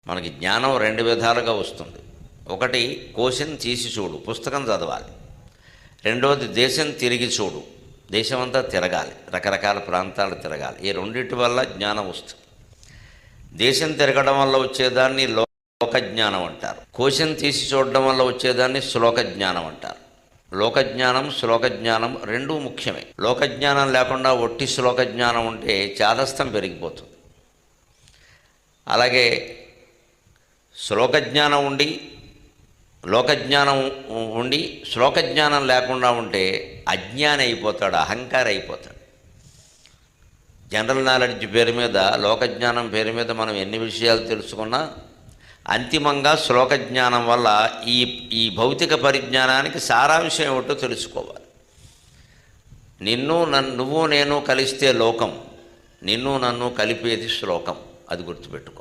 మనకి జ్ఞానం రెండు విధాలుగా వస్తుంది. ఒకటి కోశం తీసి చూడు, పుస్తకం చదవాలి. రెండవది దేశం తిరిగి చూడు, దేశమంతా తిరగాలి, రకరకాల ప్రాంతాలు తిరగాలి. ఈ రెండింటి వల్ల జ్ఞానం వస్తుంది. దేశం తిరగడం వల్ల వచ్చేదాన్ని లోక జ్ఞానం అంటారు. కోశం తీసి చూడడం వల్ల వచ్చేదాన్ని శ్లోక జ్ఞానం అంటారు. లోకజ్ఞానం శ్లోక జ్ఞానం రెండూ ముఖ్యమే. లోకజ్ఞానం లేకుండా ఒట్టి శ్లోక జ్ఞానం ఉంటే చాదస్తం పెరిగిపోతుంది. అలాగే శ్లోకజ్ఞానం ఉండి లోకజ్ఞానం ఉండి శ్లోకజ్ఞానం లేకుండా ఉంటే అజ్ఞాని అయిపోతాడు, అహంకారి అయిపోతాడు. జనరల్ నాలెడ్జ్ పేరు మీద, లోకజ్ఞానం పేరు మీద మనం ఎన్ని విషయాలు తెలుసుకున్నా అంతిమంగా శ్లోకజ్ఞానం వల్ల ఈ భౌతిక పరిజ్ఞానానికి సారాంశం ఏమిటో తెలుసుకోవాలి. నువ్వు నేను కలిస్తే లోకం, నిన్ను నన్ను కలిపేది శ్లోకం. అది గుర్తుపెట్టుకో.